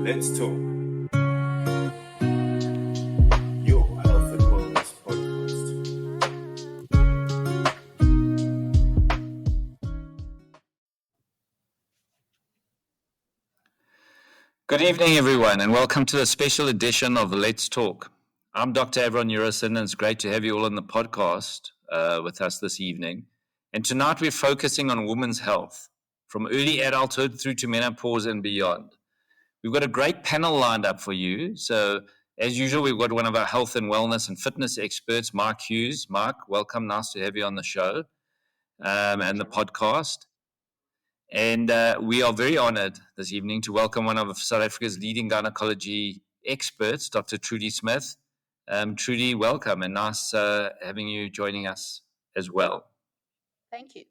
Let's talk. Your health and wellness podcast. Good evening, everyone, and welcome to a special edition of Let's Talk. I'm Dr. Avron Urison, and it's great to have you all on the podcast with us this evening. And tonight we're focusing on women's health, from early adulthood through to menopause and beyond. We've got a great panel lined up for you. So, as usual, we've got one of our health and wellness and fitness experts, Mike Huse. Mike, welcome. Nice to have you on the show and the podcast. And we are very honored this evening to welcome one of South Africa's leading gynecology experts, Dr. Trudy Smith. Trudy, welcome, and nice having you joining us as well. Thank you.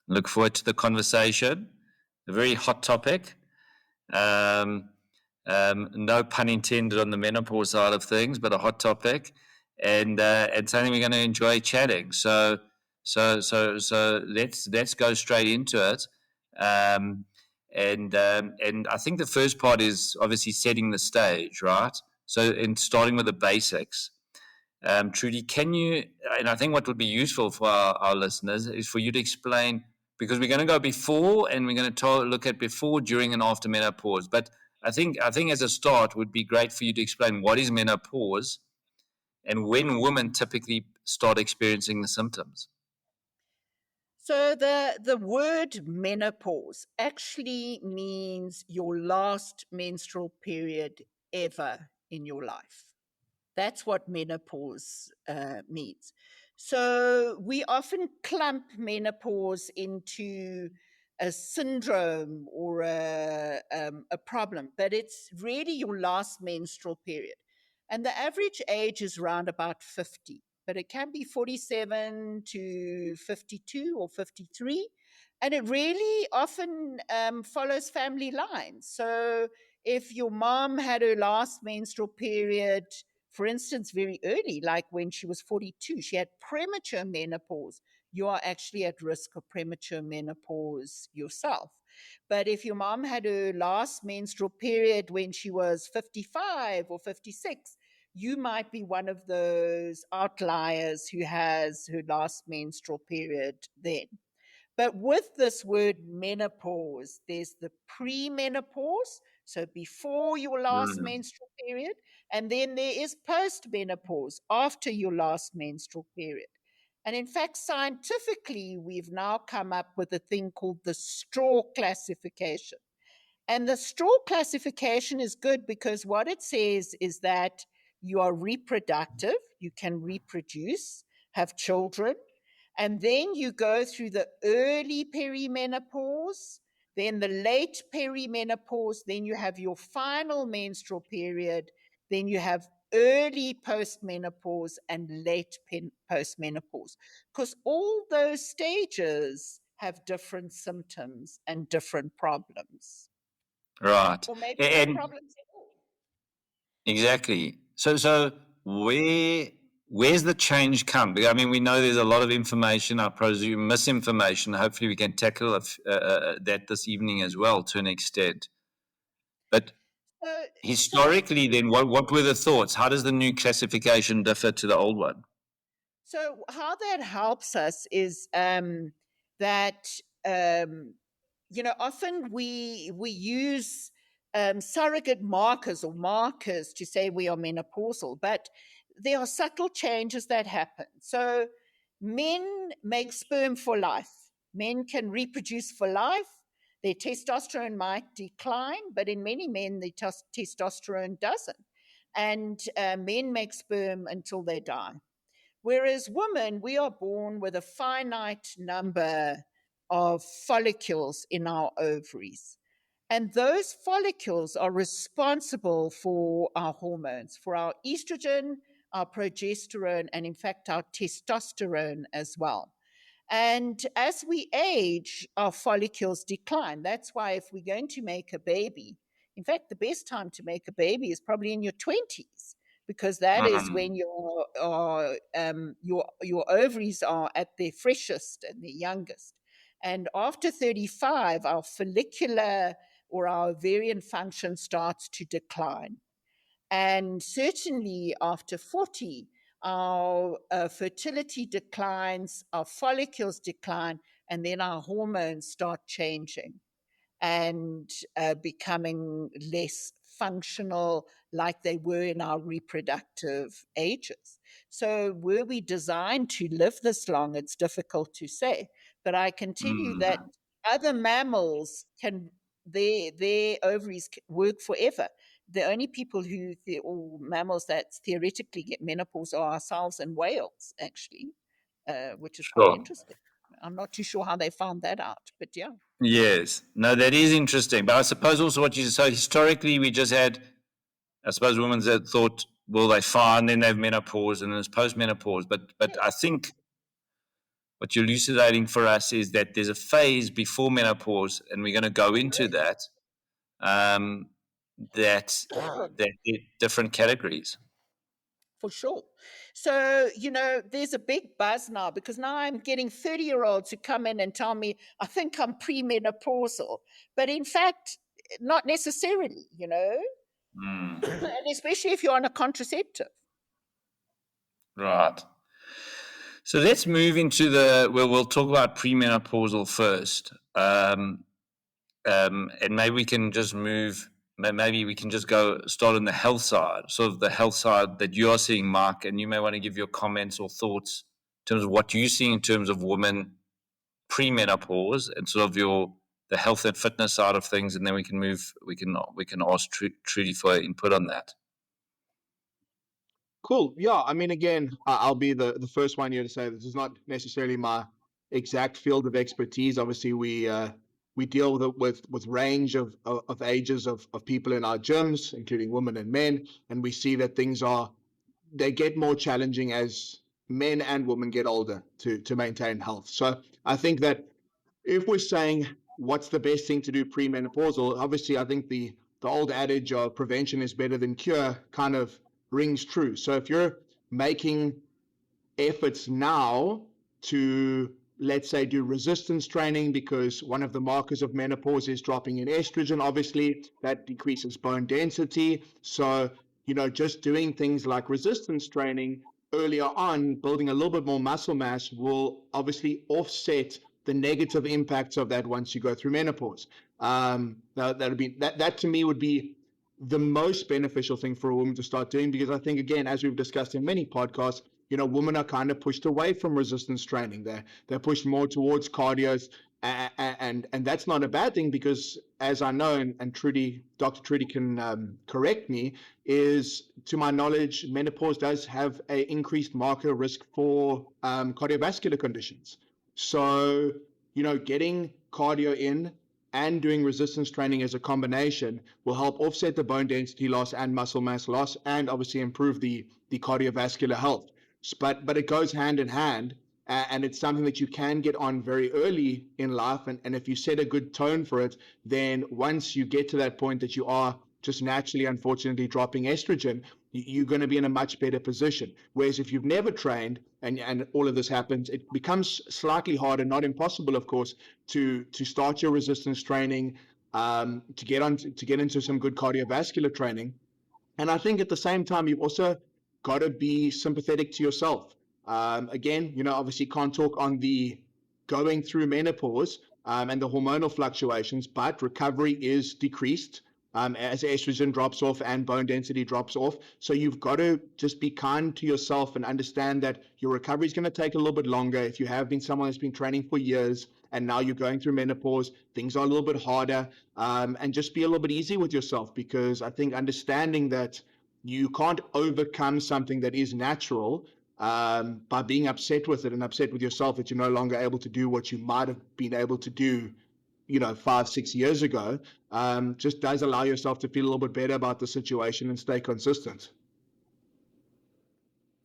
Look forward to the conversation. A very hot topic. No pun intended on the menopause side of things, but a hot topic, and something we're going to enjoy chatting. So let's go straight into it. And I think the first part is obviously setting the stage, right? So in starting with the basics. Trudy, can you, and I think what would be useful for our listeners is for you to explain, because we're going to go before and we're going to look at before, during, and after menopause. But I think as a start would be great for you to explain what is menopause and when women typically start experiencing the symptoms. So the word menopause actually means your last menstrual period ever in your life. That's what menopause means. So we often clump menopause into a syndrome or a problem, but it's really your last menstrual period. And the average age is around about 50, but it can be 47 to 52 or 53. And it really often follows family lines. So if your mom had her last menstrual period, for instance, very early, like when she was 42, she had premature menopause, you are actually at risk of premature menopause yourself. But if your mom had her last menstrual period when she was 55 or 56, you might be one of those outliers who has her last menstrual period then. But with this word menopause, there's the premenopause, so before your last menstrual period, and then there is postmenopause, after your last menstrual period. And in fact, scientifically, we've now come up with a thing called the straw classification. And the straw classification is good because what it says is that you are reproductive, you can reproduce, have children, and then you go through the early perimenopause, then the late perimenopause, then you have your final menstrual period, then you have early postmenopause and late postmenopause, because all those stages have different symptoms and different problems. Right. Or maybe no problems at all. Exactly. So where's the change come? Because, I mean, we know there's a lot of information, I presume misinformation. Hopefully we can tackle that this evening as well to an extent. But historically, then, what were the thoughts? How does the new classification differ to the old one? So how that helps us is that often we use surrogate markers or markers to say we are menopausal, but there are subtle changes that happen. So men make sperm for life. Men can reproduce for life. Their testosterone might decline, but in many men, the testosterone doesn't. And men make sperm until they die. Whereas women, we are born with a finite number of follicles in our ovaries. And those follicles are responsible for our hormones, for our estrogen, our progesterone, and in fact, our testosterone as well. And as we age, our follicles decline. That's why if we're going to make a baby, in fact, the best time to make a baby is probably in your 20s, because that is when your ovaries are at their freshest and their youngest. And after 35, our follicular or our ovarian function starts to decline. And certainly after 40, our fertility declines, our follicles decline, and then our hormones start changing and becoming less functional like they were in our reproductive ages. So, were we designed to live this long? It's difficult to say, but I can tell you that other mammals can their ovaries work forever. The only people or mammals that theoretically get menopause are ourselves and whales, actually, which is quite Sure. interesting. I'm not too sure how they found that out, but yeah. Yes. No, that is interesting. But I suppose also what you so historically we just had, I suppose, women that thought, well, they're fine, then they have menopause, and then it's post-menopause. But I think what you're elucidating for us is that there's a phase before menopause, and we're going to go into that. Um, that different categories. For sure. So, there's a big buzz now because now I'm getting 30-year-olds who come in and tell me, I think I'm premenopausal. But in fact, not necessarily, Mm, and especially if you're on a contraceptive. right. So let's move into we'll talk about premenopausal first. And maybe we can just go start on the health side, sort of the health side that you're seeing, Mark, and you may want to give your comments or thoughts in terms of what you're seeing in terms of women pre-menopause and sort of the health and fitness side of things, and then we can ask Trudy for input on that. Cool. Yeah. I mean, again, I'll be the first one here to say this is not necessarily my exact field of expertise. Obviously, we deal with range of ages of people in our gyms, including women and men, and we see that they get more challenging as men and women get older to maintain health. So I think that if we're saying what's the best thing to do premenopausal, obviously I think the old adage of prevention is better than cure kind of rings true. So if you're making efforts now to, let's say, do resistance training, because one of the markers of menopause is dropping in estrogen, obviously that decreases bone density. So, just doing things like resistance training earlier on, building a little bit more muscle mass, will obviously offset the negative impacts of that once you go through menopause. That to me would be the most beneficial thing for a woman to start doing, because I think, again, as we've discussed in many podcasts, women are kind of pushed away from resistance training. They're pushed more towards cardios, and that's not a bad thing, because as I know, and Dr. Trudy can correct me, is, to my knowledge, menopause does have an increased marker risk for cardiovascular conditions. So, getting cardio in and doing resistance training as a combination will help offset the bone density loss and muscle mass loss, and obviously improve the cardiovascular health. But it goes hand in hand, and it's something that you can get on very early in life. And if you set a good tone for it, then once you get to that point that you are just naturally, unfortunately, dropping estrogen, you're going to be in a much better position. Whereas if you've never trained and all of this happens, it becomes slightly harder, not impossible, of course, to start your resistance training, to get into some good cardiovascular training. And I think at the same time, you've also got to be sympathetic to yourself. Again, obviously can't talk on the going through menopause and the hormonal fluctuations, but recovery is decreased as estrogen drops off and bone density drops off. So you've got to just be kind to yourself and understand that your recovery is going to take a little bit longer. If you have been someone that's been training for years and now you're going through menopause, things are a little bit harder, and just be a little bit easy with yourself, because I think understanding that you can't overcome something that is natural by being upset with it and upset with yourself that you're no longer able to do what you might have been able to do 5-6 years ago, just does allow yourself to feel a little bit better about the situation and stay consistent.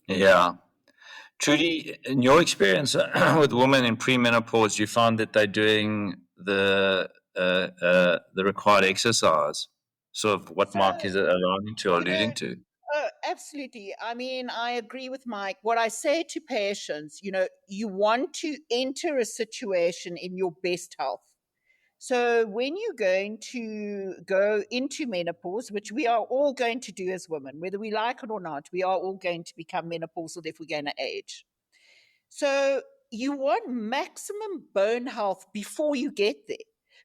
Yeah. Trudy, in your experience with women in premenopause, you found that they're doing the required exercise, sort of what Mark is alluding to or alluding to. Absolutely. I mean, I agree with Mike. What I say to patients, you want to enter a situation in your best health. So when you're going to go into menopause, which we are all going to do as women, whether we like it or not, we are all going to become menopausal if we're going to age. So you want maximum bone health before you get there,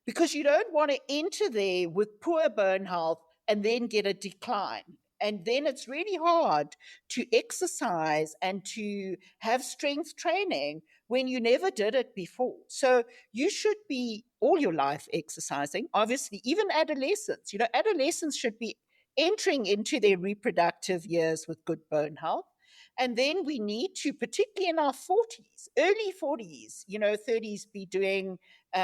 because you don't want to enter there with poor bone health and then get a decline. And then it's really hard to exercise and to have strength training when you never did it before. So you should be all your life exercising, obviously, even adolescents. Adolescents should be entering into their reproductive years with good bone health. And then we need to, particularly in our 40s, early 40s, 30s, be doing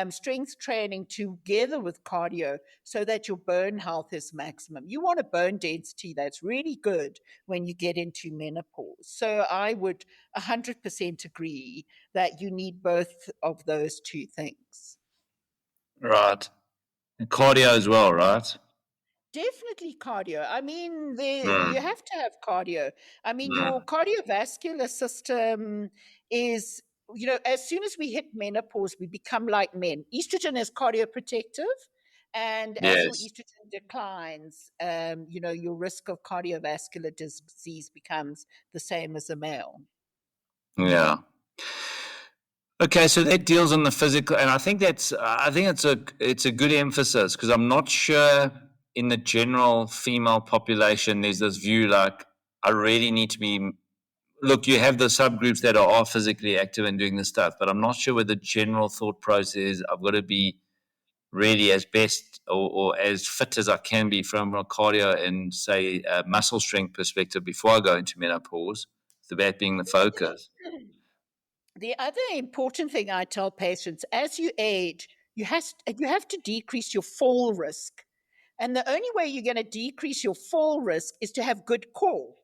strength training together with cardio so that your bone health is maximum. You want a bone density that's really good when you get into menopause. So I would 100% agree that you need both of those two things. Right. And cardio as well, right? Definitely cardio. I mean, you Mm. have to have cardio. I mean, your Mm. cardiovascular system is, as soon as we hit menopause, we become like men. Estrogen is cardioprotective. And as your Yes. estrogen declines, your risk of cardiovascular disease becomes the same as a male. Yeah. Okay, so that deals on the physical, and I think it's a good emphasis, because I'm not sure in the general female population there's this view like I really need to be. Look, you have the subgroups that are physically active and doing this stuff, but I'm not sure where the general thought process is. I've got to be really as best or as fit as I can be from a cardio and say muscle strength perspective before I go into menopause. That being the focus. The other important thing I tell patients, as you age, you have to decrease your fall risk. And the only way you're going to decrease your fall risk is to have good core.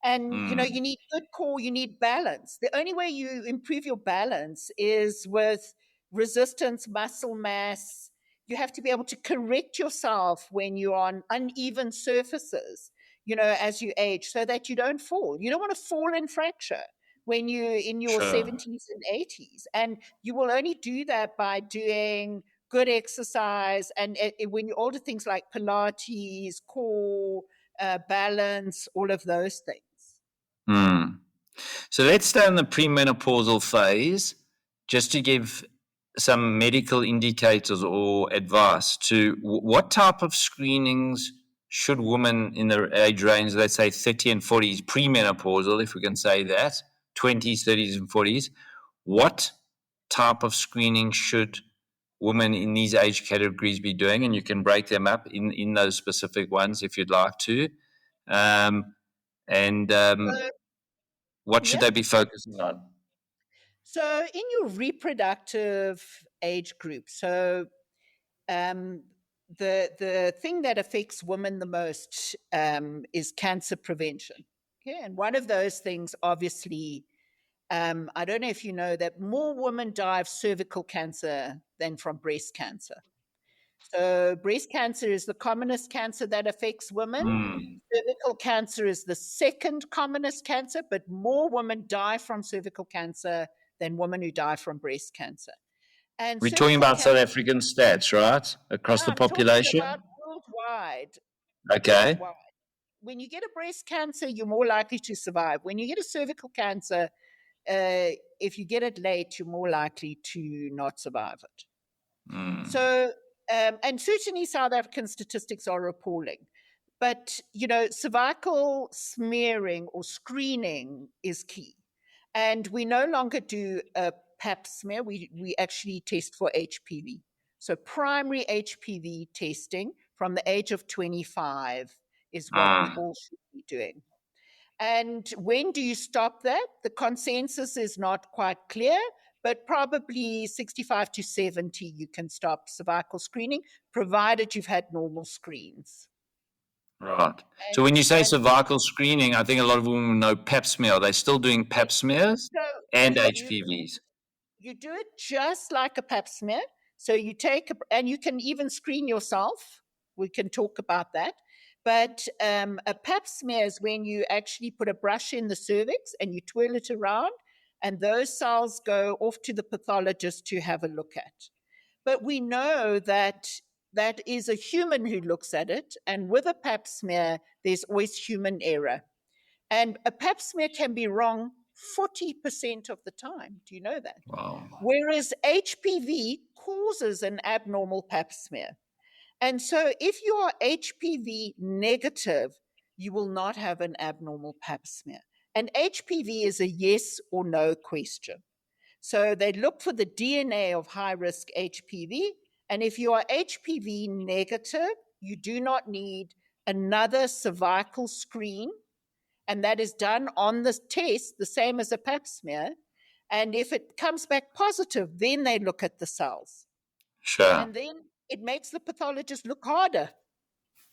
And, you need good core, you need balance. The only way you improve your balance is with resistance, muscle mass. You have to be able to correct yourself when you're on uneven surfaces, as you age, so that you don't fall. You don't want to fall and fracture when you're in your Sure. 70s and 80s. And you will only do that by doing good exercise. And when you're older, things like Pilates, core, balance, all of those things. Hmm. So let's stay in the premenopausal phase just to give some medical indicators or advice to what type of screenings should women in the age range, let's say 30 and 40s, premenopausal, if we can say that, 20s, 30s, and 40s, what type of screening should women in these age categories be doing? And you can break them up in those specific ones if you'd like to. And what should Yeah. they be focusing on? So in your reproductive age group, so the thing that affects women the most is cancer prevention. Okay, and one of those things, obviously, I don't know if you know that more women die of cervical cancer than from breast cancer. So breast cancer is the commonest cancer that affects women. Mm. Cervical cancer is the second commonest cancer, but more women die from cervical cancer than women who die from breast cancer. And We're talking cervical about South cancer, African stats, right? Across the I'm talking about population? worldwide. Okay. Worldwide. When you get a breast cancer, you're more likely to survive. When you get a cervical cancer, if you get it late, you're more likely to not survive it. Mm. So, and certainly South African statistics are appalling. But, cervical smearing or screening is key. And we no longer do a pap smear. We actually test for HPV. So primary HPV testing from the age of 25 is what we all should be doing. And when do you stop that? The consensus is not quite clear, but probably 65 to 70, you can stop cervical screening, provided you've had normal screens. Right. So And, when you say and cervical screening, I think a lot of women know pap smear. Are they still doing pap smears so and you HPVs? you do it just like a pap smear. So you take, and you can even screen yourself. We can talk about that. But a pap smear is when you actually put a brush in the cervix and you twirl it around, and those cells go off to the pathologist to have a look at. But we know that that is a human who looks at it. And with a pap smear, there's always human error. And a pap smear can be wrong 40% of the time. Do you know that? Wow. Whereas HPV causes an abnormal pap smear. And so if you are HPV negative, you will not have an abnormal pap smear. And HPV is a yes or no question. So they look for the DNA of high risk HPV. And if you are HPV negative, you do not need another cervical screen. And that is done on the test, the same as a pap smear. And if it comes back positive, then they look at the cells. Sure. And then it makes the pathologist look harder.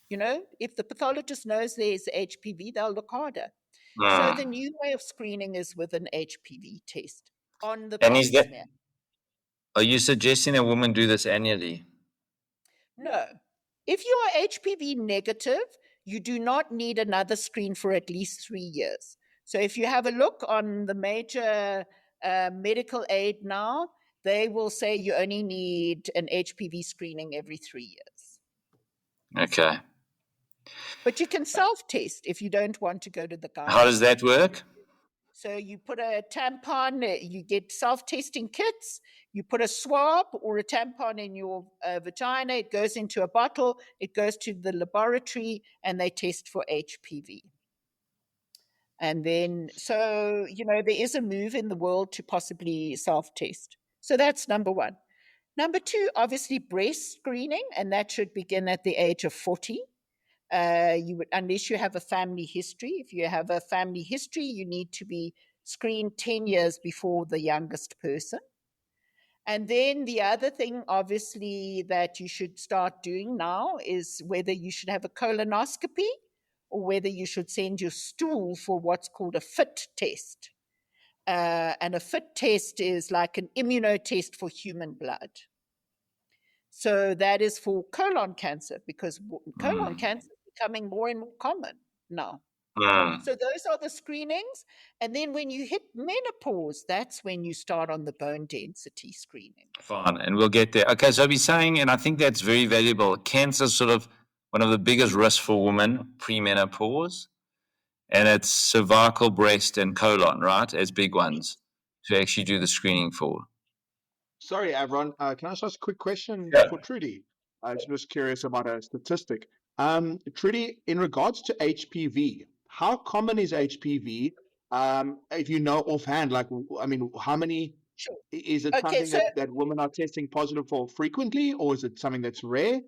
You know, if the pathologist knows there's HPV, they'll look harder. So the new way of screening is with an HPV test on the And pap is that, smear. are you suggesting a woman do this annually? No. If you are HPV negative, you do not need another screen for at least 3 years. So if you have a look on the major medical aid now, they will say you only need an HPV screening every 3 years. Okay. But you can self-test if you don't want to go to the gynae. How does that work? So you put a tampon, you get self-testing kits, you put a swab or a tampon in your vagina, it goes into a bottle, it goes to the laboratory, and they test for HPV. And then, so, you know, there is a move in the world to possibly self-test. So that's number one. Number two, obviously breast screening, and that should begin at the age of 40. You would, unless you have a family history. If you have a family history, you need to be screened 10 years before the youngest person. And then the other thing, obviously, that you should start doing now is whether you should have a colonoscopy or whether you should send your stool for what's called a FIT test. And a FIT test is like an immunotest for human blood. So that is for colon cancer, because colon cancer is becoming more and more common now. So those are the screenings. And then when you hit menopause, that's when you start on the bone density screening. Fine, and we'll get there. Okay, so I'll be saying, and I think that's very valuable, cancer is sort of one of the biggest risks for women pre-menopause, and it's cervical, breast, and colon, right, as big ones to actually do the screening for. Sorry, Avron. Can I ask a quick question Yeah. for Trudy? I was just curious about a statistic. Trudy, in regards to HPV, how common is HPV? If you know offhand, like, I mean, how many? Sure. Is it Okay, something that women are testing positive for frequently, or is it something that's rare?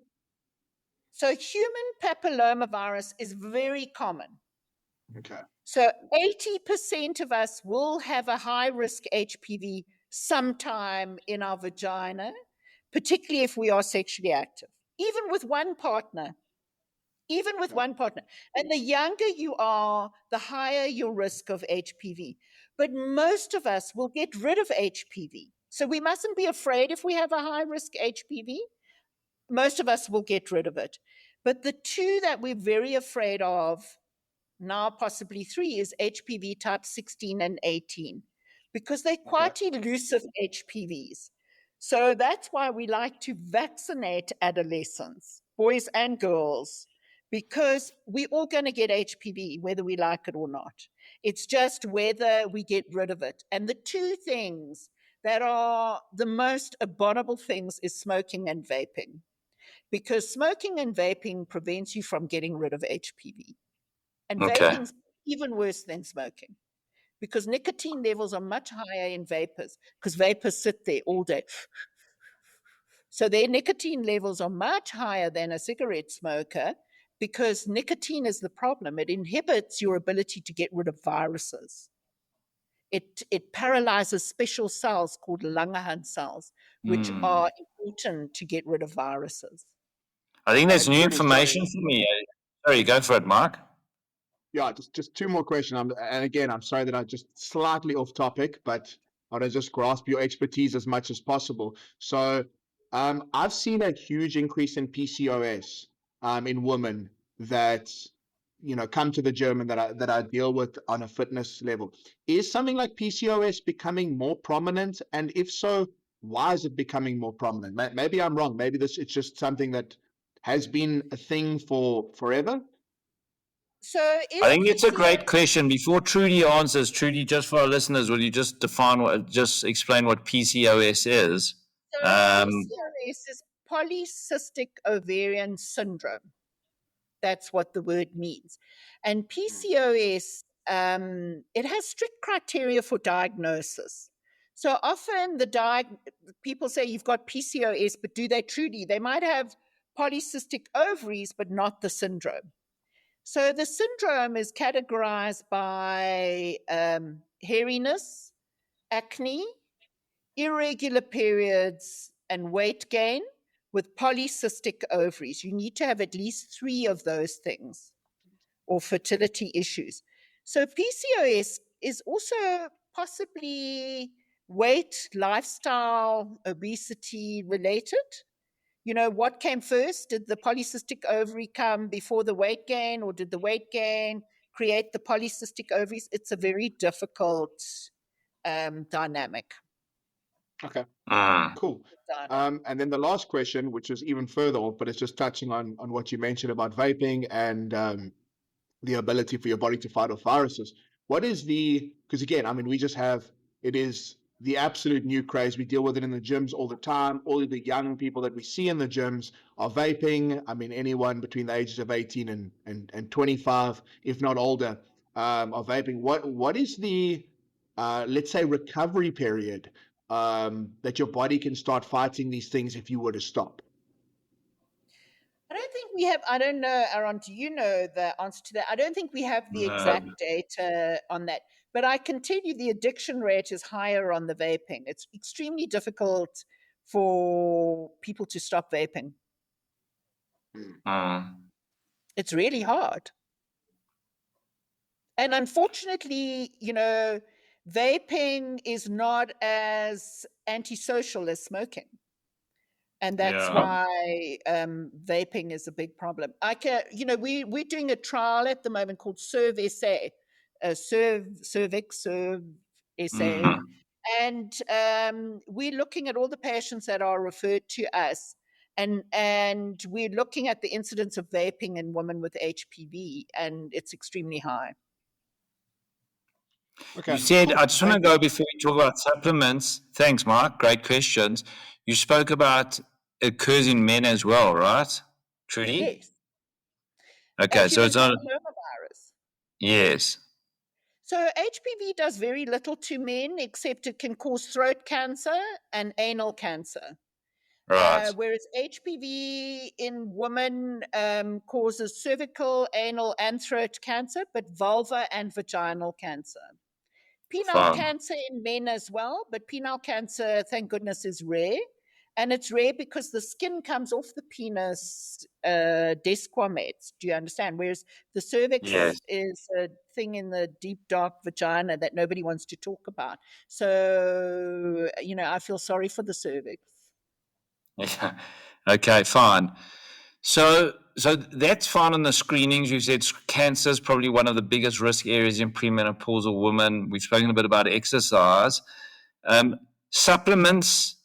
So human papillomavirus is very common. Okay. So 80% of us will have a high-risk HPV sometime in our vagina, particularly if we are sexually active, even with one partner. And the younger you are, the higher your risk of HPV. But most of us will get rid of HPV. So we mustn't be afraid if we have a high-risk HPV. Most of us will get rid of it. But the two that we're very afraid of, now possibly 3, is HPV type 16 and 18, because they're quite elusive HPVs. So that's why we like to vaccinate adolescents, boys and girls, because we're all going to get HPV, whether we like it or not. It's just whether we get rid of it. And the two things that are the most abominable things is smoking and vaping, because smoking and vaping prevents you from getting rid of HPV. And vaping's even worse than smoking, because nicotine levels are much higher in vapors, because vapors sit there all day. So their nicotine levels are much higher than a cigarette smoker, because nicotine is the problem. It inhibits your ability to get rid of viruses. It paralyzes special cells called Langerhans cells, which are important to get rid of viruses. I think that's new information for me. Sorry, go for it, Mark. Yeah, just two more questions. And again, I'm sorry that I just slightly off topic, but I want to just grasp your expertise as much as possible. So I've seen a huge increase in PCOS in women that, you know, come to the gym and that I deal with on a fitness level. Is something like PCOS becoming more prominent? And if so, why is it becoming more prominent? Maybe I'm wrong. Maybe it's just something that has been a thing for forever. So I is think it's a great PCOS question. Before Trudy answers, Trudy, just for our listeners, will you just just explain what PCOS is? So Um, PCOS is polycystic ovarian syndrome. That's what the word means. And PCOS, it has strict criteria for diagnosis. So often people say you've got PCOS, but do they truly? They might have polycystic ovaries, but not the syndrome. So the syndrome is categorized by hairiness, acne, irregular periods, and weight gain with polycystic ovaries. You need to have at least 3 of those things, or fertility issues. So PCOS is also possibly weight, lifestyle, obesity related. What came first? Did the polycystic ovary come before the weight gain, or did the weight gain create the polycystic ovaries? It's a very difficult dynamic. Okay, mm, cool. And then the last question, which is even further off, but it's just touching on what you mentioned about vaping and the ability for your body to fight off viruses. What is because again, I mean, it is the absolute new craze. We deal with it in the gyms all the time. All of the young people that we see in the gyms are vaping. I mean, anyone between the ages of 18 and 25, if not older, are vaping. What is the, let's say, recovery period that your body can start fighting these things if you were to stop? I don't think we have, I don't know, Aaron, do you know the answer to that? I don't think we have the no. exact data on that. But I can tell you the addiction rate is higher on the vaping. It's extremely difficult for people to stop vaping. Mm, It's really hard. And unfortunately, vaping is not as antisocial as smoking. And that's yeah. why vaping is a big problem. We're doing a trial at the moment called Serve SA, Serve SA, Mm, and we're looking at all the patients that are referred to us, and we're looking at the incidence of vaping in women with HPV, and it's extremely high. You Okay, said, cool. I just want to Thank you. go before we talk about supplements. Thanks, Mark. Great questions. You spoke about it occurs in men as well, right? Trudy? Yes. Okay, so Human it's not, papillomavirus. yes, So HPV does very little to men, except it can cause throat cancer and anal cancer. right. Whereas HPV in women causes cervical, anal, and throat cancer, but vulva and vaginal cancer. Penile Fine. cancer in men as well, but penile cancer, thank goodness, is rare. And it's rare because the skin comes off the penis desquamates. Do you understand? Whereas the cervix Yes. is a thing in the deep, dark vagina that nobody wants to talk about. So, I feel sorry for the cervix. Yeah. Okay, fine. So that's fine on the screenings. You said cancer is probably one of the biggest risk areas in premenopausal women. We've spoken a bit about exercise. Supplements,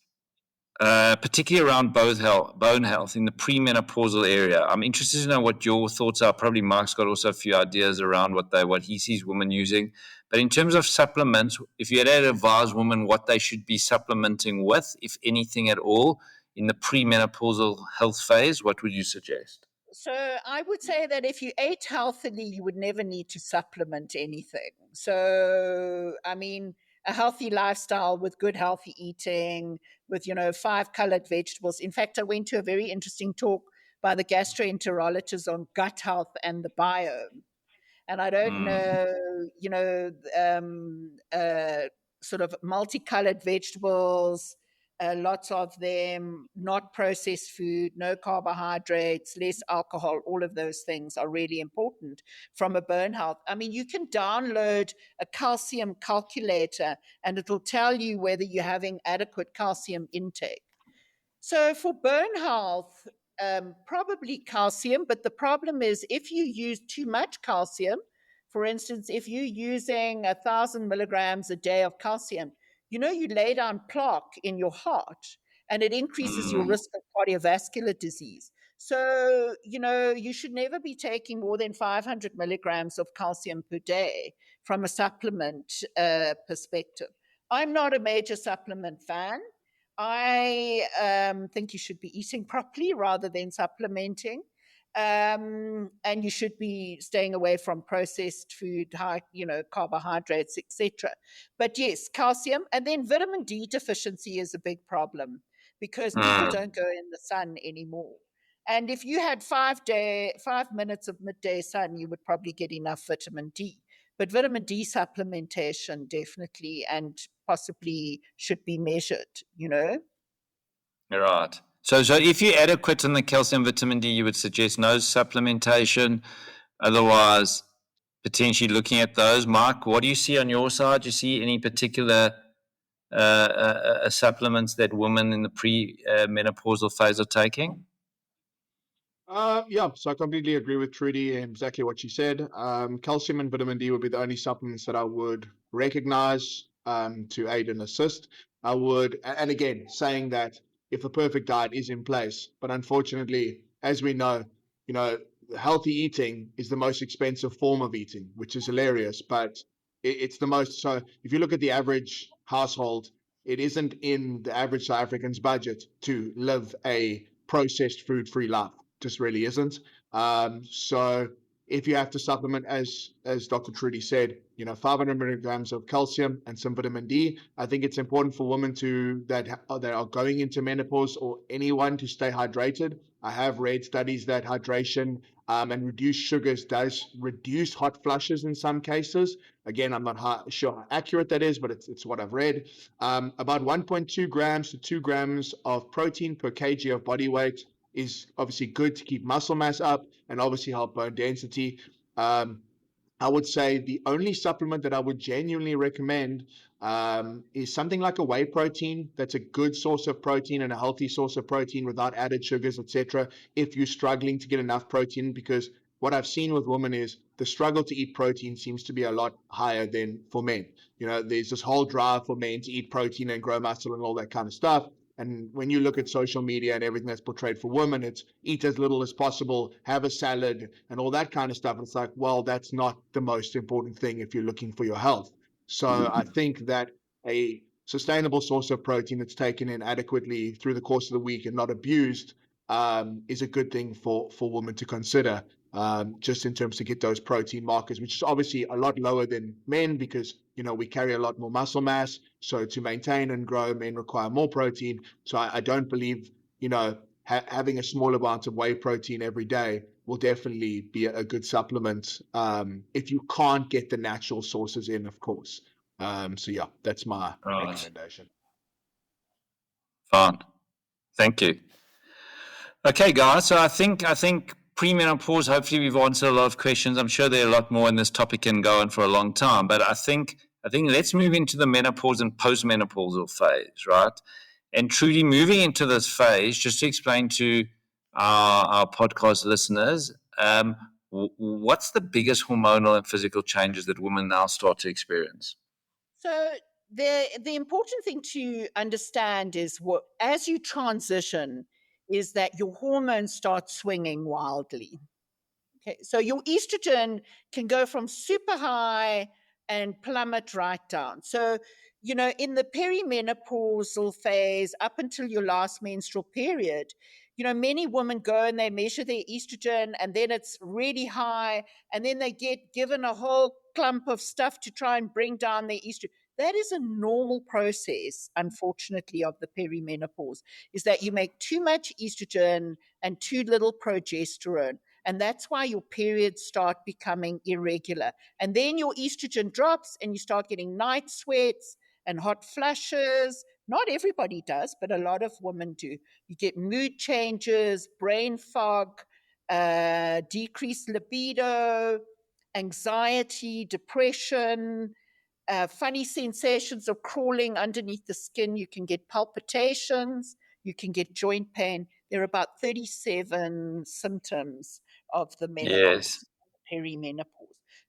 particularly around bone health in the premenopausal area. I'm interested to know what your thoughts are. Probably Mark's got also a few ideas around what he sees women using. But in terms of supplements, if you had to advise women what they should be supplementing with, if anything at all, in the premenopausal health phase, what would you suggest? So I would say that if you ate healthily, you would never need to supplement anything. So, I mean, a healthy lifestyle with good healthy eating, with 5 colored vegetables. In fact, I went to a very interesting talk by the gastroenterologist on gut health and the biome. And I don't Mm, know, sort of multicolored vegetables, lots of them, not processed food, no carbohydrates, less alcohol, all of those things are really important from a bone health. I mean, you can download a calcium calculator and it'll tell you whether you're having adequate calcium intake. So for bone health, probably calcium, but the problem is if you use too much calcium, for instance, if you're using 1,000 milligrams a day of calcium, you lay down plaque in your heart and it increases your risk of cardiovascular disease. So, you should never be taking more than 500 milligrams of calcium per day from a supplement perspective. I'm not a major supplement fan. I think you should be eating properly rather than supplementing. And you should be staying away from processed food, high, carbohydrates, etc. But yes, calcium, and then vitamin D deficiency is a big problem because people don't go in the sun anymore. And if you had 5 minutes of midday sun, you would probably get enough vitamin D. But vitamin D supplementation definitely and possibly should be measured. Right. So if you're adequate in the calcium, vitamin D, you would suggest no supplementation. Otherwise, potentially looking at those. Mark, what do you see on your side? Do you see any particular supplements that women in the pre-menopausal phase are taking? Yeah, so I completely agree with Trudy and exactly what she said. Calcium and vitamin D would be the only supplements that I would recognize to aid and assist. I would, and again, saying that if the perfect diet is in place, but unfortunately, as we know, healthy eating is the most expensive form of eating, which is hilarious, but it's the most. So if you look at the average household, it isn't in the average South African's budget to live a processed food-free life. Just really isn't. So if you have to supplement, as Dr. Trudy said, 500 milligrams of calcium and some vitamin D, I think it's important for women that are going into menopause or anyone to stay hydrated. I have read studies that hydration and reduced sugars does reduce hot flushes in some cases. Again, I'm not sure how accurate that is, but it's what I've read. About 1.2 grams to 2 grams of protein per kg of body weight is obviously good to keep muscle mass up and obviously help bone density. I would say the only supplement that I would genuinely recommend is something like a whey protein. That's a good source of protein and a healthy source of protein without added sugars, etc. If you're struggling to get enough protein, because what I've seen with women is the struggle to eat protein seems to be a lot higher than for men. There's this whole drive for men to eat protein and grow muscle and all that kind of stuff. And when you look at social media and everything that's portrayed for women, it's eat as little as possible, have a salad, and all that kind of stuff. And it's like, well, that's not the most important thing if you're looking for your health. So I think that a sustainable source of protein that's taken in adequately through the course of the week and not abused is a good thing for women to consider, just in terms to get those protein markers, which is obviously a lot lower than men because we carry a lot more muscle mass. So to maintain and grow, men require more protein. So I don't believe, having a small amount of whey protein every day will definitely be a good supplement if you can't get the natural sources in, of course. So yeah, that's my recommendation. Fine. Thank you. Okay, guys. So I think pre-menopause, hopefully we've answered a lot of questions. I'm sure there are a lot more in this topic and go on for a long time. But I think let's move into the menopause and post-menopausal phase, right? And Trudy, moving into this phase, just to explain to our podcast listeners, what's the biggest hormonal and physical changes that women now start to experience? So the important thing to understand is as you transition is that your hormones start swinging wildly. Okay, so your estrogen can go from super high and plummet right down. So, in the perimenopausal phase, up until your last menstrual period, many women go and they measure their estrogen and then it's really high. And then they get given a whole clump of stuff to try and bring down their estrogen. That is a normal process, unfortunately, of the perimenopause, is that you make too much estrogen and too little progesterone. And that's why your periods start becoming irregular. And then your estrogen drops and you start getting night sweats and hot flushes. Not everybody does, but a lot of women do. You get mood changes, brain fog, decreased libido, anxiety, depression, funny sensations of crawling underneath the skin. You can get palpitations. You can get joint pain. There are about 37 symptoms of the menopause, perimenopause.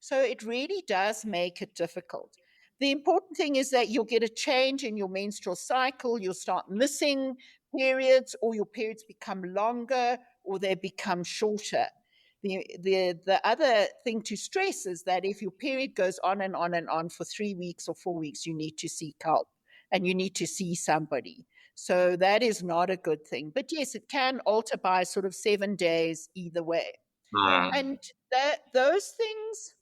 So it really does make it difficult. the important thing is that you'll get a change in your menstrual cycle. You'll start missing periods, or your periods become longer, or they become shorter. The other thing to stress is that if your period goes on and on and on for 3 weeks or 4 weeks, you need to seek help and you need to see somebody. So that is not a good thing. But yes, it can alter by sort of 7 days either way. And those things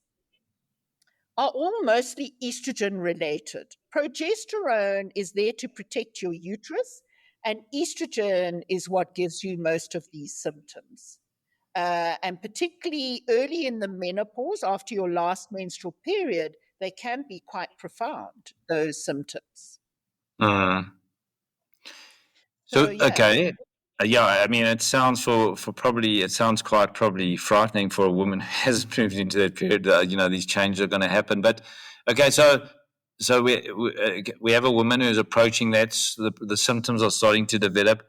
are all mostly estrogen related. Progesterone is there to protect your uterus, and estrogen is what gives you most of these symptoms. And particularly early in the menopause, after your last menstrual period, they can be quite profound, those symptoms. Mm. So, So, yeah. okay. Yeah, I mean, it sounds it sounds quite probably frightening for a woman who has moved into that period. These changes are going to happen. But, okay, so we have a woman who's approaching that. The symptoms are starting to develop.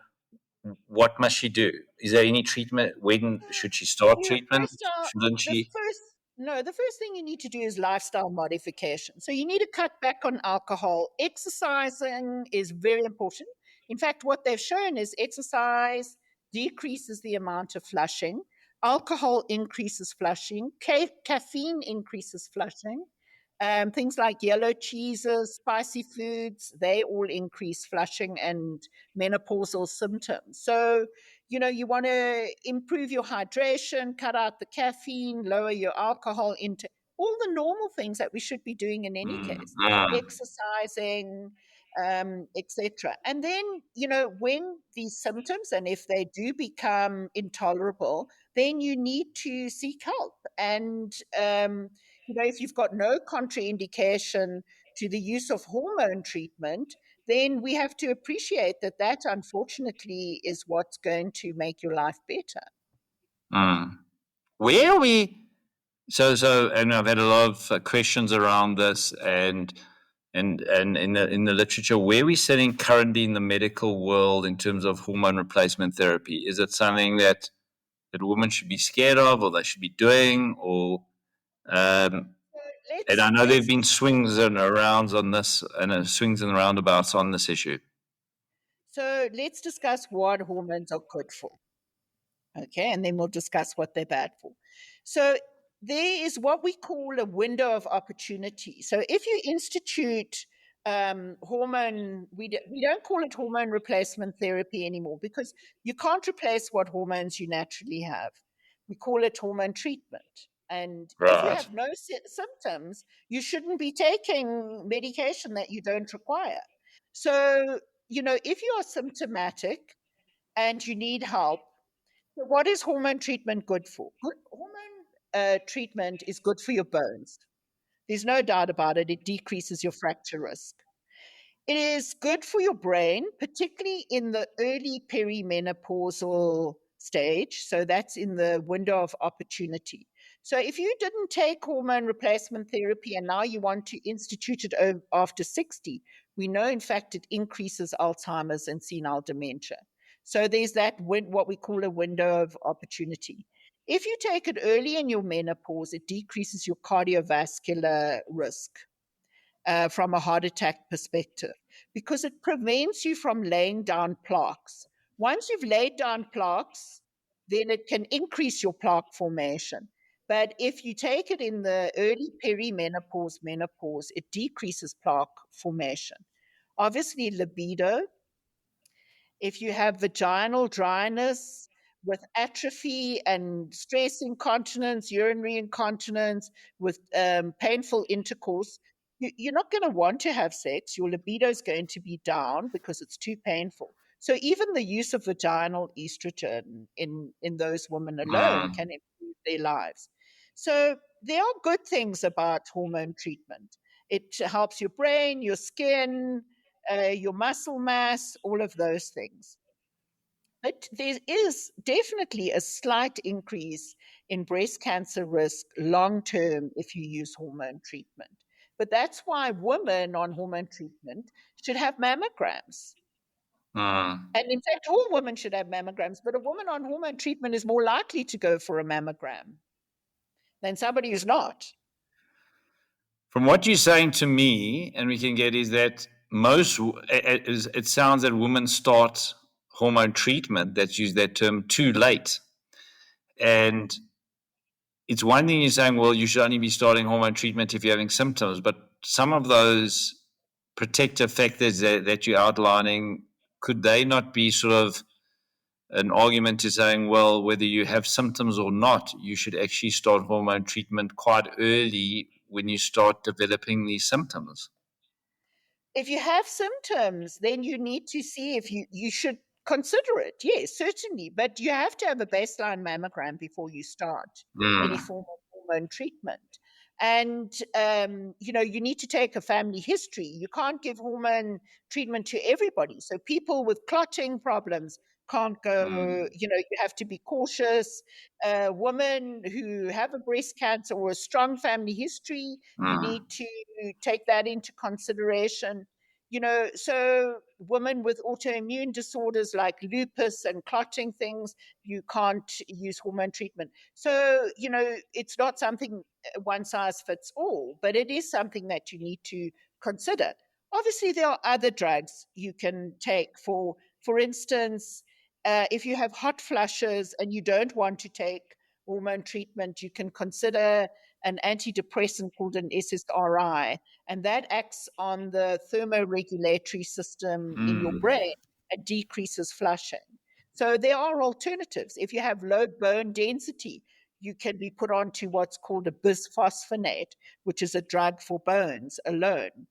What must she do? Is there any treatment? When should she start treatment? Shouldn't The she? first thing you need to do is lifestyle modification. So you need to cut back on alcohol. Exercising is very important. In fact, what they've shown is exercise decreases the amount of flushing. Alcohol increases flushing. Caffeine increases flushing. Things like yellow cheeses, spicy foods, they all increase flushing and menopausal symptoms. So, you want to improve your hydration, cut out the caffeine, lower your alcohol intake, all the normal things that we should be doing in any case, exercising, etc. And then, when these symptoms, and if they do become intolerable, then you need to seek help. And, if you've got no contraindication to the use of hormone treatment, then we have to appreciate that unfortunately is what's going to make your life better. Where are we? And I've had a lot of questions around this, and in the literature, where are we sitting currently in the medical world in terms of hormone replacement therapy? Is it something that women should be scared of, or they should be doing, or and I know there have been swings and rounds on this, and swings and roundabouts on this issue. So let's discuss what hormones are good for. Okay, and then we'll discuss what they're bad for. So there is what we call a window of opportunity. So if you institute hormone, we don't call it hormone replacement therapy anymore, because you can't replace what hormones you naturally have. We call it hormone treatment. And if you have no symptoms, you shouldn't be taking medication that you don't require. So, if you are symptomatic and you need help, so what is hormone treatment good for? Hormone treatment is good for your bones. There's no doubt about it. It decreases your fracture risk. It is good for your brain, particularly in the early perimenopausal stage. So that's in the window of opportunity. So if you didn't take hormone replacement therapy and now you want to institute it after 60, we know, in fact, it increases Alzheimer's and senile dementia. So there's that what we call a window of opportunity. If you take it early in your menopause, it decreases your cardiovascular risk from a heart attack perspective, because it prevents you from laying down plaques. Once you've laid down plaques, then it can increase your plaque formation. But if you take it in the early perimenopause, menopause, it decreases plaque formation. Obviously, libido. If you have vaginal dryness with atrophy and stress incontinence, urinary incontinence, with painful intercourse, you're not going to want to have sex. Your libido is going to be down because it's too painful. So even the use of vaginal estrogen in those women alone can improve their lives. So there are good things about hormone treatment. It helps your brain, your skin, your muscle mass, all of those things. But there is definitely a slight increase in breast cancer risk long term if you use hormone treatment. But that's why women on hormone treatment should have mammograms. And in fact, all women should have mammograms, but a woman on hormone treatment is more likely to go for a mammogram than somebody who's not. From what you're saying to me, and we can get, is that it sounds that women start hormone treatment, let's use that term, too late. And it's one thing you're saying, well, you should only be starting hormone treatment if you're having symptoms, but some of those protective factors that you're outlining, could they not be sort of an argument to saying, well, whether you have symptoms or not, you should actually start hormone treatment quite early when you start developing these symptoms? If you have symptoms, then you need to see if you should consider it. Yes, certainly. But you have to have a baseline mammogram before you start any form of hormone treatment. And, you need to take a family history. You can't give hormone treatment to everybody. So people with clotting problems can't go, you have to be cautious. Women who have a breast cancer or a strong family history, you need to take that into consideration. So women with autoimmune disorders like lupus and clotting things, you can't use hormone treatment. So, it's not something one size fits all, but it is something that you need to consider. Obviously, there are other drugs you can take for instance, if you have hot flushes and you don't want to take hormone treatment, you can consider an antidepressant called an SSRI, and that acts on the thermoregulatory system in your brain and decreases flushing. So there are alternatives. If you have low bone density, you can be put onto what's called a bisphosphonate, which is a drug for bones alone.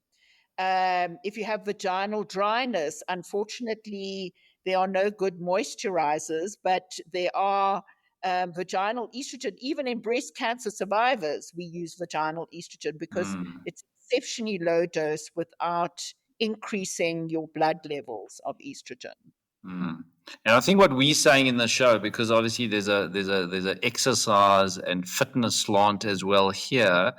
If you have vaginal dryness, unfortunately, there are no good moisturizers, but there are vaginal estrogen. Even in breast cancer survivors, we use vaginal estrogen because it's exceptionally low dose without increasing your blood levels of estrogen. And I think what we're saying in the show, because obviously there's a exercise and fitness slant as well here,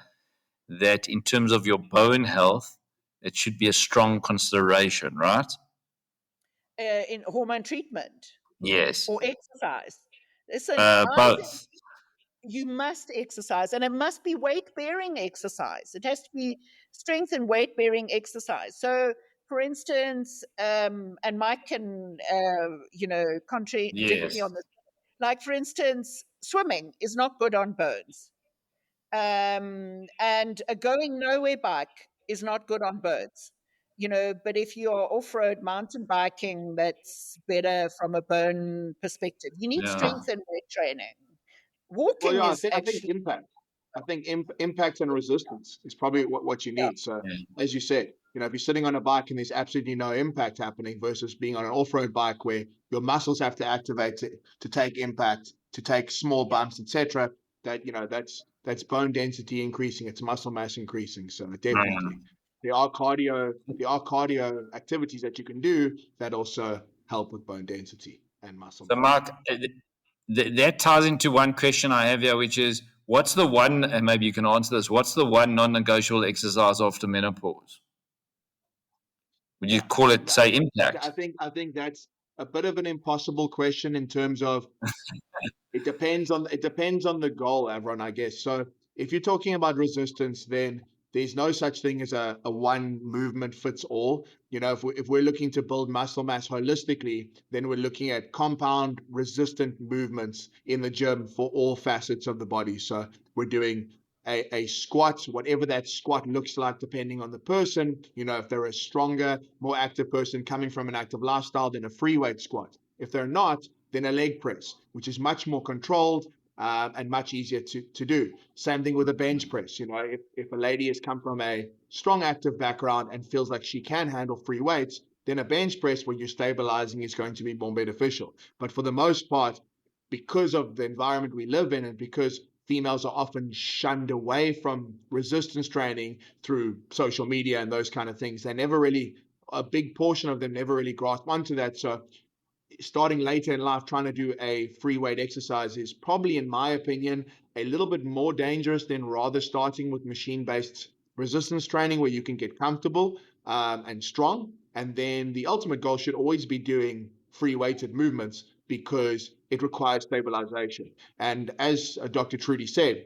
that in terms of your bone health, it should be a strong consideration, right? In hormone treatment Yes. or exercise. Listen, I think Both. you must exercise, and it must be weight-bearing exercise. It has to be strength and weight-bearing exercise. So, for instance, and Mike can, contradict me Yes. on this. Like, for instance, swimming is not good on bones. And a going nowhere bike is not good on bones. But if you're off-road mountain biking, that's better from a bone perspective. You need Yeah. strength and weight training. Well, Walking yeah, is I think actually, impact. I think impact and resistance is probably what you yeah. need. So, as you said, if you're sitting on a bike and there's absolutely no impact happening versus being on an off-road bike where your muscles have to activate to take impact, to take small bumps, etc. That's bone density increasing, it's muscle mass increasing. So definitely, there are cardio activities that you can do that also help with bone density and muscle So, mass. Mark, that ties into one question I have here, which is, what's the one, and maybe you can answer this, what's the one non-negotiable exercise after menopause? Would you call it, say, impact? I think that's a bit of an impossible question in terms of it depends on the goal, Avron, I guess. So if you're talking about resistance, then there's no such thing as a one movement fits all. If we're looking to build muscle mass holistically, then we're looking at compound resistant movements in the gym for all facets of the body. So we're doing a squat, whatever that squat looks like, depending on the person. If they're a stronger, more active person coming from an active lifestyle, then a free weight squat. If they're not, then a leg press, which is much more controlled and much easier to do. Same thing with a bench press. If a lady has come from a strong active background and feels like she can handle free weights, then a bench press where you're stabilizing is going to be more beneficial. But for the most part, because of the environment we live in and because females are often shunned away from resistance training through social media and those kind of things, a big portion of them never really grasp onto that. So starting later in life trying to do a free weight exercise is probably, in my opinion, a little bit more dangerous than rather starting with machine-based resistance training where you can get comfortable and strong. And then the ultimate goal should always be doing free weighted movements because it requires stabilization. And as Dr. Trudy said,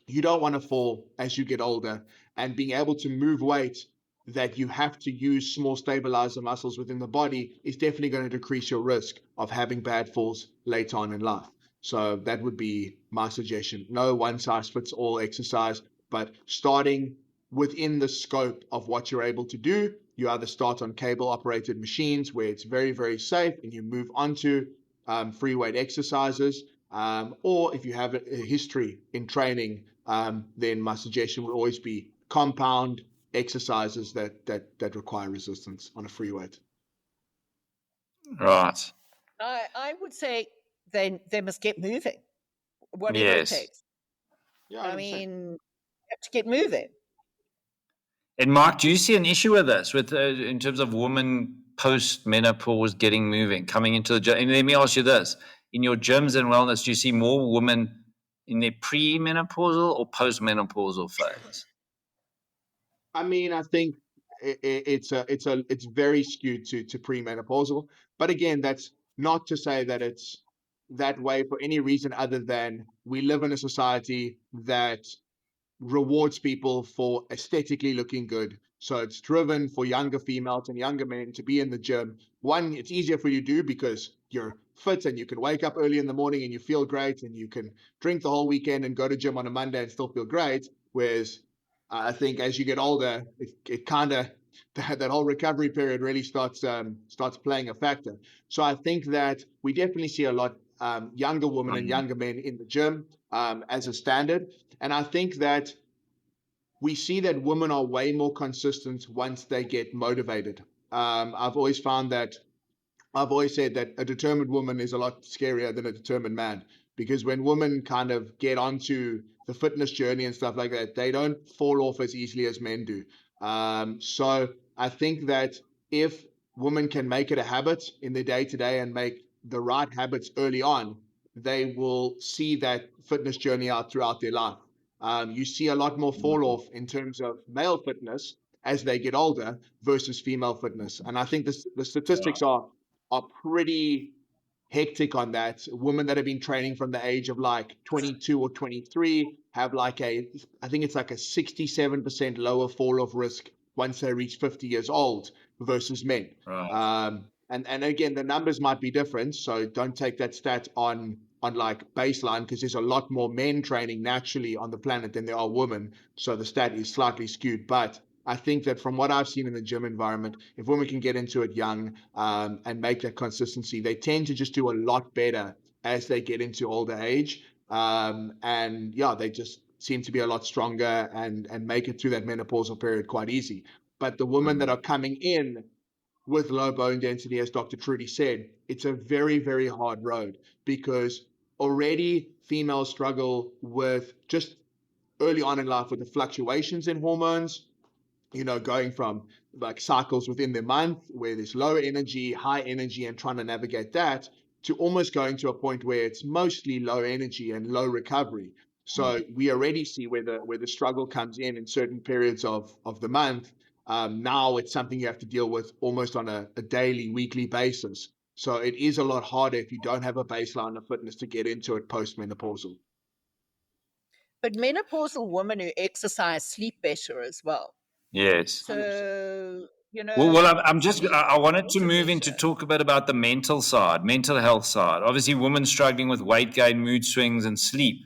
you don't want to fall as you get older and being able to move weight that you have to use small stabilizer muscles within the body is definitely going to decrease your risk of having bad falls later on in life. So that would be my suggestion. No one size fits all exercise, but starting within the scope of what you're able to do, you either start on cable operated machines where it's very, very safe and you move on to free weight exercises. Or if you have a history in training, then my suggestion would always be compound exercises that require resistance on a free weight. Right. I would say they must get moving, whatever it Yes. takes. Yeah, I 100%. mean, you have to get moving. And Mark, do you see an issue with this, with in terms of women post-menopause getting moving, coming into the gym? And let me ask you this: in your gyms and wellness, do you see more women in their pre-menopausal or post-menopausal phase? I mean, I think it's very skewed to premenopausal, but again, that's not to say that it's that way for any reason other than we live in a society that rewards people for aesthetically looking good. So it's driven for younger females and younger men to be in the gym. One, it's easier for you to do because you're fit and you can wake up early in the morning and you feel great and you can drink the whole weekend and go to gym on a Monday and still feel great. Whereas I think as you get older, it kind of that whole recovery period really starts playing a factor. So I think that we definitely see a lot younger women and younger men in the gym as a standard. And I think that we see that women are way more consistent once they get motivated. I've always said that a determined woman is a lot scarier than a determined man, because when women kind of get onto the fitness journey and stuff like that, they don't fall off as easily as men do. So I think that if women can make it a habit in their day to day and make the right habits early on, they will see that fitness journey out throughout their life. You see a lot more fall off in terms of male fitness as they get older versus female fitness. And I think the statistics are pretty hectic on that. Women that have been training from the age of like 22 or 23 have I think it's like a 67% lower fall off risk once they reach 50 years old versus men. Right. And again, the numbers might be different, so don't take that stat on like baseline, because there's a lot more men training naturally on the planet than there are women, so the stat is slightly skewed. But I think that from what I've seen in the gym environment, if women can get into it young and make that consistency, they tend to just do a lot better as they get into older age. And yeah, they just seem to be a lot stronger and make it through that menopausal period quite easy. But the women that are coming in with low bone density, as Dr. Trudy said, it's a very, very hard road, because already females struggle with just early on in life with the fluctuations in hormones, going from like cycles within the month where there's low energy, high energy, and trying to navigate that, to almost going to a point where it's mostly low energy and low recovery. So we already see where the struggle comes in certain periods of the month. Now it's something you have to deal with almost on a daily, weekly basis. So it is a lot harder if you don't have a baseline of fitness to get into it post-menopausal. But menopausal women who exercise sleep better as well. Yes. So, Well, I wanted to also move into better. talk a bit about the mental side, mental health side. Obviously, women struggling with weight gain, mood swings, and sleep.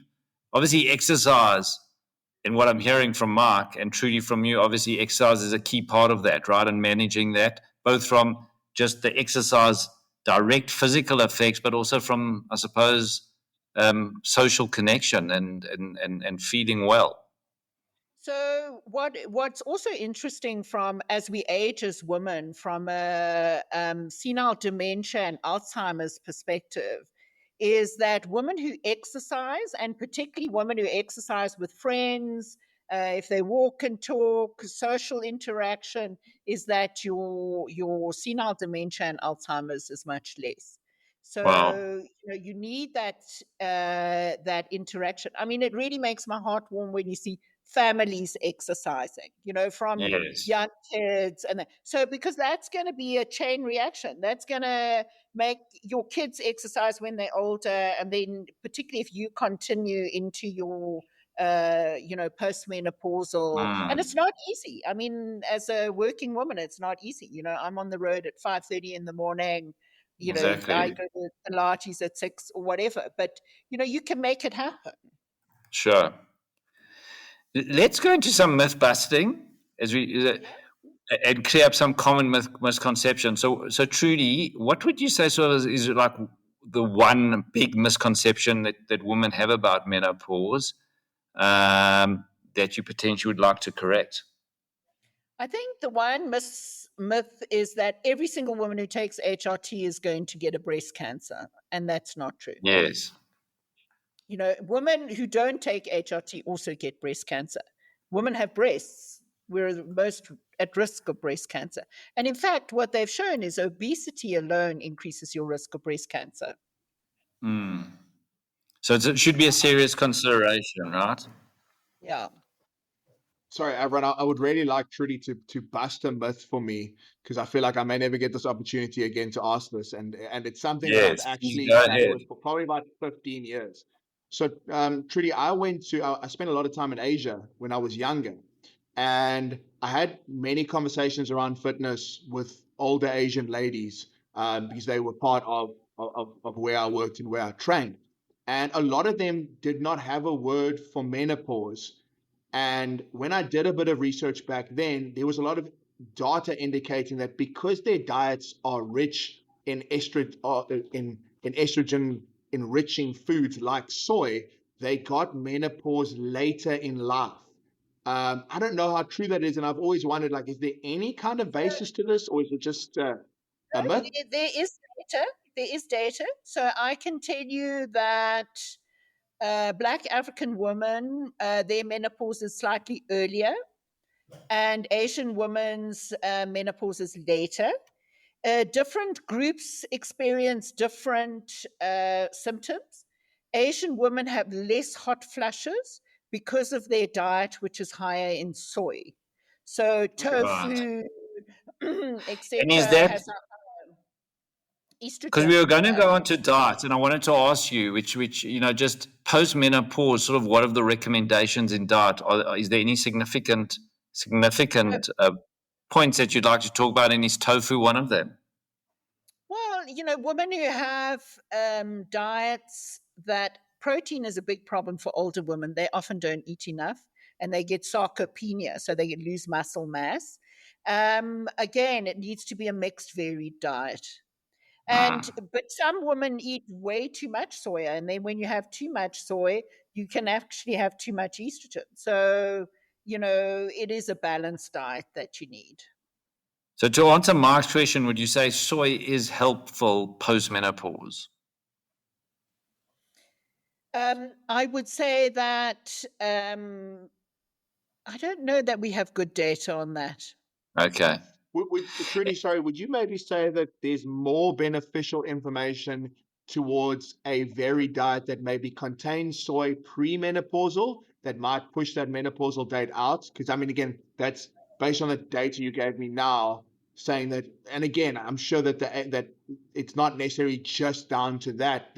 Obviously, exercise, and what I'm hearing from Mark and Trudy from you, obviously, exercise is a key part of that, right? And managing that, both from just the exercise direct physical effects, but also from, I suppose, social connection and feeling well. So what's also interesting from as we age as women, from a senile dementia and Alzheimer's perspective, is that women who exercise, and particularly women who exercise with friends, if they walk and talk, social interaction, is that your senile dementia and Alzheimer's is much less. Wow. So you need that interaction. I mean, it really makes my heart warm when you see families exercising, from Yes. young kids. And so, because that's going to be a chain reaction, that's going to make your kids exercise when they're older. And then, particularly if you continue into your postmenopausal, and it's not easy. I mean, as a working woman, it's not easy. I'm on the road at 5:30 in the morning. Exactly. I go to Pilates at 6 or whatever, but you can make it happen. Sure. Let's go into some myth busting as we and clear up some common misconceptions. So, Trudy, what would you say sort of is like the one big misconception that women have about menopause that you potentially would like to correct? I think the one myth is that every single woman who takes HRT is going to get a breast cancer, and that's not true. Yes. Women who don't take HRT also get breast cancer. Women have breasts. We're the most at risk of breast cancer. And in fact, what they've shown is obesity alone increases your risk of breast cancer. So it should be a serious consideration, right? Yeah. Sorry, Avron, I would really like Trudy to bust a myth for me, because I feel like I may never get this opportunity again to ask this, and it's something that I've Yes, actually go battled ahead. with for probably about 15 years. So, Trudy, I spent a lot of time in Asia when I was younger, and I had many conversations around fitness with older Asian ladies, because they were part of where I worked and where I trained, and a lot of them did not have a word for menopause. And when I did a bit of research back then, there was a lot of data indicating that because their diets are rich in estrogen enriching foods like soy, they got menopause later in life. I don't know how true that is, and I've always wondered, like, is there any kind of basis to this, or is it just a myth? There is data. There is data. So I can tell you that Black African women, their menopause is slightly earlier, and Asian women's menopause is later. Different groups experience different symptoms. Asian women have less hot flushes because of their diet, which is higher in soy. So Right. tofu, And etc., is that has because we were estrogen. going to go on to diet, and I wanted to ask you, which just post menopause, sort of what are the recommendations in diet? Is there any significant points that you'd like to talk about? And is tofu one of them? Well, women who have diets that protein is a big problem for older women. They often don't eat enough, and they get sarcopenia, so they lose muscle mass. Again, it needs to be a mixed, varied diet. But some women eat way too much soy, and then when you have too much soy, you can actually have too much estrogen. So, it is a balanced diet that you need. So to answer Mark's question, would you say soy is helpful post menopause? I would say that I don't know that we have good data on that. Okay. Trudy, sorry, would you maybe say that there's more beneficial information towards a varied diet that maybe contains soy premenopausal that might push that menopausal date out? Because I mean, again, that's based on the data you gave me now, saying that, and again, I'm sure that that it's not necessarily just down to that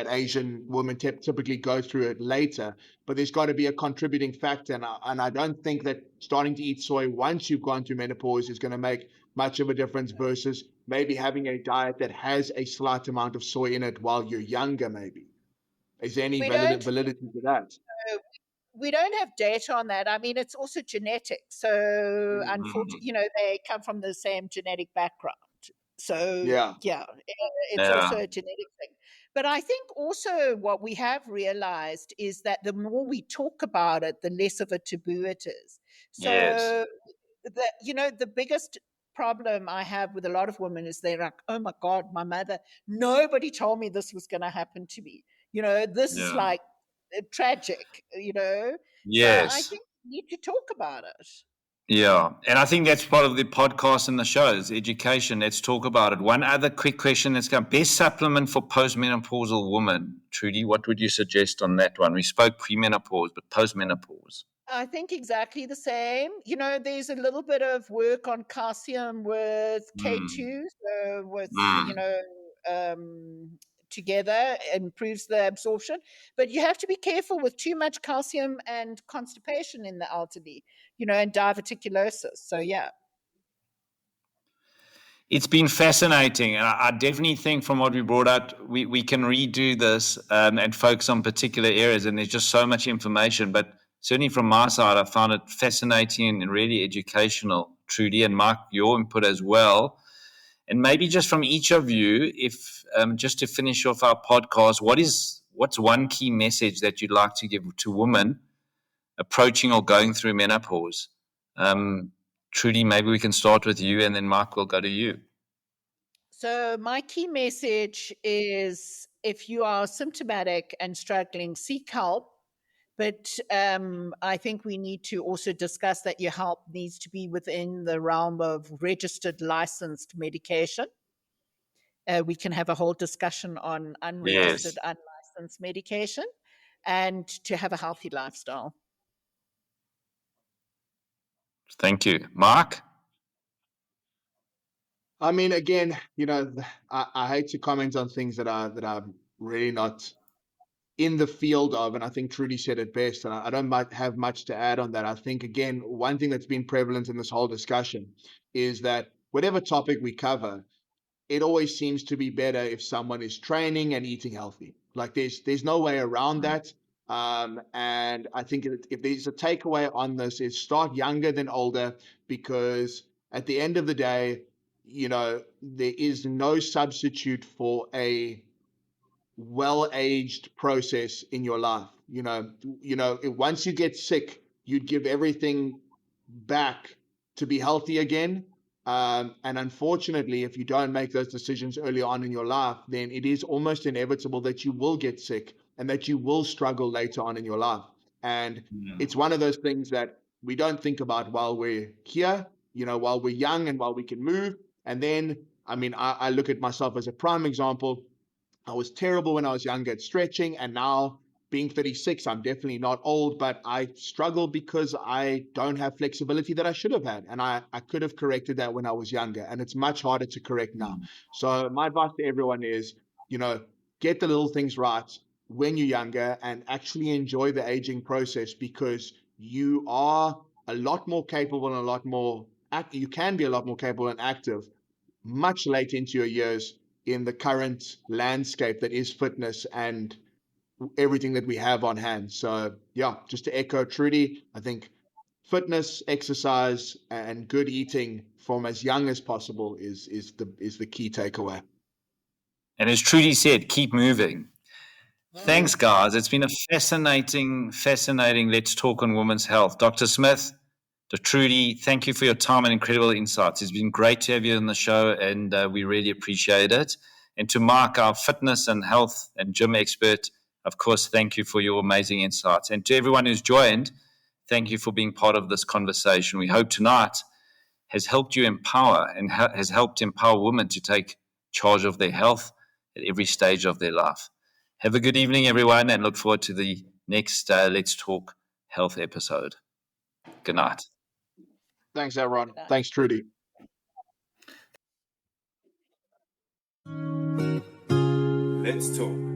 Asian women typically go through it later, but there's got to be a contributing factor, and I don't think that starting to eat soy once you've gone through menopause is going to make much of a difference versus maybe having a diet that has a slight amount of soy in it while you're younger. Maybe is there any validity to that? We don't have data on that. I mean, it's also genetic. So, unfortunately, they come from the same genetic background. So, Yeah. it's also a genetic thing. But I think also what we have realized is that the more we talk about it, the less of a taboo it is. So, Yes. the biggest problem I have with a lot of women is they're like, oh my God, my mother, nobody told me this was going to happen to me. This is like tragic, So I Yes. think we need to talk about it. Yeah. And I think that's part of the podcast and the shows, education. Let's talk about it. One other quick question that's come. Best supplement for postmenopausal women. Trudy, what would you suggest on that one? We spoke premenopause, but postmenopause. I think exactly the same. There's a little bit of work on calcium with K2, so with, together, improves the absorption. But you have to be careful with too much calcium and constipation in the elderly, and diverticulosis. So, yeah. It's been fascinating. And I definitely think from what we brought out, we can redo this and focus on particular areas. And there's just so much information. But certainly from my side, I found it fascinating and really educational, Trudy, and Mike, your input as well. And maybe just from each of you, if just to finish off our podcast, what's one key message that you'd like to give to women approaching or going through menopause? Trudy, maybe we can start with you, and then Mike will go to you. So my key message is, if you are symptomatic and struggling, seek help. But I think we need to also discuss that your help needs to be within the realm of registered, licensed medication. We can have a whole discussion on unregistered, unlicensed medication, and to have a healthy lifestyle. Thank you. Mark? I mean, again, I hate to comment on things that I'm really not in the field of, and I think Trudy said it best, and I don't have much to add on that. I think, again, one thing that's been prevalent in this whole discussion is that whatever topic we cover, it always seems to be better if someone is training and eating healthy. Like there's no way around that. And I think if there's a takeaway on this, is start younger than older, because at the end of the day, there is no substitute for a well-aged process in your life. Once you get sick, you'd give everything back to be healthy again. And unfortunately, if you don't make those decisions early on in your life, then it is almost inevitable that you will get sick and that you will struggle later on in your life. And it's one of those things that we don't think about while we're here, while we're young and while we can move. And then, I look at myself as a prime example. I was terrible when I was younger at stretching, and now being 36, I'm definitely not old, but I struggle because I don't have flexibility that I should have had. And I could have corrected that when I was younger, and it's much harder to correct now. So my advice to everyone is, get the little things right when you're younger and actually enjoy the aging process, because you are a lot more capable and you can be a lot more capable and active much late into your years in the current landscape that is fitness and everything that we have on hand. So yeah, just to echo Trudy, I think fitness, exercise, and good eating from as young as possible is the key takeaway. And as Trudy said, keep moving. Thanks, guys. It's been a fascinating Let's Talk on Women's Health. Dr. Smith, Dr. Trudy, thank you for your time and incredible insights. It's been great to have you on the show, and we really appreciate it. And to Mark, our fitness and health and gym expert, of course, thank you for your amazing insights. And to everyone who's joined, thank you for being part of this conversation. We hope tonight has helped you empower and has helped empower women to take charge of their health at every stage of their life. Have a good evening, everyone, and look forward to the next Let's Talk Health episode. Good night. Thanks, Avron. Thanks, Trudy. Let's talk.